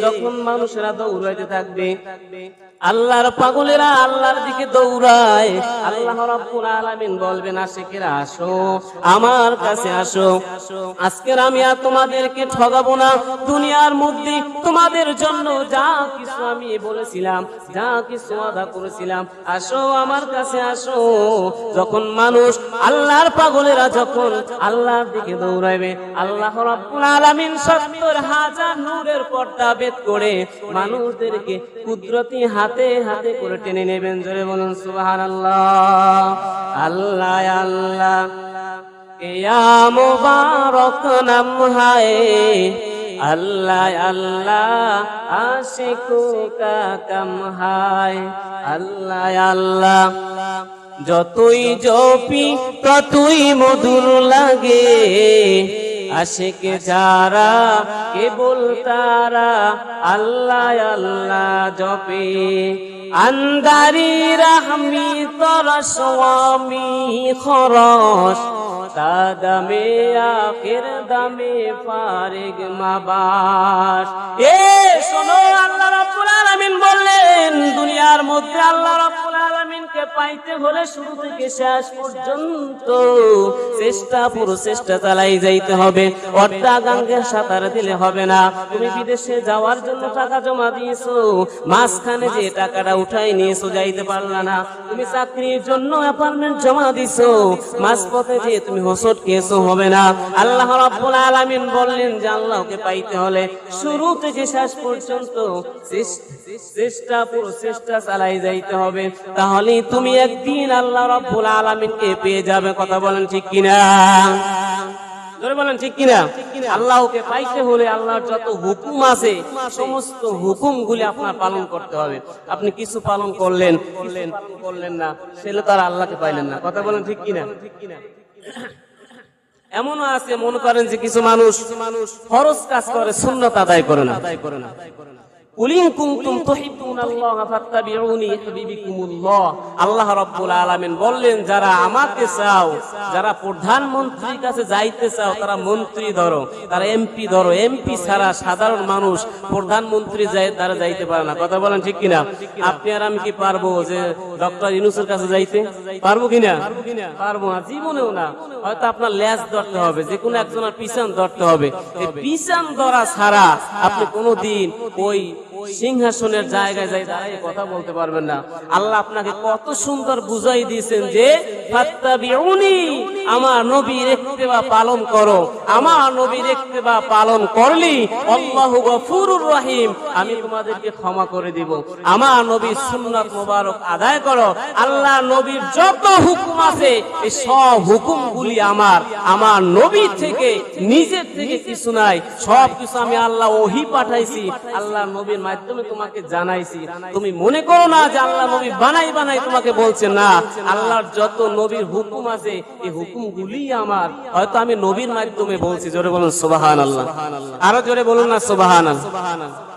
যখন মানুষেরা দৌড়াইতে থাকবে, আল্লাহর পাগলেরা আল্লাহর দিকে দৌড়ায়, আল্লাহ রাব্বুল আলামিন বলবেন আশিকেরা আসো আমার কাছে আসো, আজকের আমি আর তোমাদেরকে ঠগাবো না। দুনিয়ার মধ্যে তোমাদের জন্য যা কিছু আমি বলেছিলাম, যা কিছু ওয়াদা করেছিলাম, আসো আমার কাছে আসো। যখন মানুষ আল্লাহর পাগলেরা যখন আল্লাহর দিকে দৌড়াইবে, আল্লাহ রাব্বুল আলামিন ৭০,০০০ নূরের পর্দা ভেদ করে মানুষদেরকে কুদরতি হাতে হাতে করে টেনে নেবেন। জোরে বলুন সুবহানাল্লাহ। আল্লাহ আল্লাহ ইয়া মুবারক নাম হায়, আল্লাহ আল্লাহ আশিকু কা কাম হায়, আল্লাহ আল্লাহ যতই জপি ততই মধুর লাগে, আশিক যারা কেবল তারা আল্লাহ আল্লাহ জপে। আন্দারি রাহমি তোর স্বামী খরচ, তা দামে আখির দামে ফারিগ মাবাস। এ শোনো, আল্লাহ রাব্বুল আলামিন বললেন দুনিয়ার মধ্যে আল্লাহ রাব্বুল আলামিনকে পাইতে হলে শুরু থেকে শেষ পর্যন্ত পুরো চেষ্টা চালাই যাইতে হবে। অর্ধা গাঙ্গে সাঁতার দিলে হবে না। তুমি বিদেশে যাওয়ার জন্য টাকা জমা দিয়েছো, মাঝখানে যে টাকাটা উঠাই নিয়েছো যাইতে পারলা না। তুমি চাকরির জন্য অ্যাপার্টমেন্ট জমা দিছো, মাঝপথে যে তুমি হোঁচট খেয়েছো, হবে না। আল্লাহ রাব্বুল আলামিন বললেন যে আল্লাহকে পাইতে হলে শুরু থেকে শেষ পর্যন্ত পুরো চেষ্টা চালাই যাইতে হবে, তাহলে তুমি একদিন আল্লাহ রাব্বুল আলামিনকে পেয়ে যাবে। কথা বলেন ঠিক কিনা? জোরে বলেন ঠিক কিনা? আল্লাহকে পাইতে হলে আল্লাহর যত হুকুম আছে সমস্ত হুকুমগুলি আপনার পালন করতে হবে। আপনি কিছু পালন করলেন না, সেটা তার আল্লাহকে পাইলেন না। কথা বলেন ঠিক কিনা? এমনও আছে, মনে করেন যে কিছু মানুষ ফরজ কাজ করে, সুন্নাত আদায় করে না। আল্লাহ রাব্বুল আলামিন বললেন যারা আমাকে চাও, যারা প্রধানমন্ত্রীর কাছে যাইতে চাও, তারা মন্ত্রী ধরো, তারা এমপি ধরো। এমপি ছাড়া সাধারণ মানুষ প্রধানমন্ত্রী দ্বারা যাইতে পারে না। কথা বলেন ঠিক কিনা? আপনি আর আমি কি পারবো যে ডক্টর ইউনূসের কাছে যাইতে? পারবো কিনা? পারবো না, জীবনেও না। হয়তো আপনার লেজ ধরতে হবে, যে কোনো একজনের পিছন ধরতে হবে। এই পিছন ধরা ছাড়া আপনি কোনোদিন ওই সিংহাসনের জায়গায় যাই দাঁড়িয়ে কথা বলতে পারবেন না। আল্লাহ আপনাকে কত সুন্দর বুঝাই দিয়েছেন যে ফাত্তাবিউনি, আমার নবীর ইত্তেবা পালন করো। আমার নবীর ইত্তেবা পালন করলি আল্লাহু গফুরুর রহিম, আমি তোমাদেরকে ক্ষমা করে দিব। আমার নবীর সুন্নাত মোবারক আদায় করো। আল্লাহ নবীর যত হুকুম আছে এই সব হুকুমগুলি আমার নবী থেকে, নিজের থেকে কিছু নাই, সব কিছু আমি আল্লাহ ওহী পাঠাইছি, আল্লাহ নবীর মাধ্যমে তোমাকে জানাইছি। তুমি মনে করো না যে আল্লাহ নবী বানাই তোমাকে বলছে, না। আল্লাহর যত নবীর হুকুম আছে এই হুকুমগুলি আমার, হয়তো আমি নবীর মাধ্যমে বলছি। জোরে বলুন সুবহানাল্লাহ। আরো জোরে বলুন না সুবহানাল্লাহ।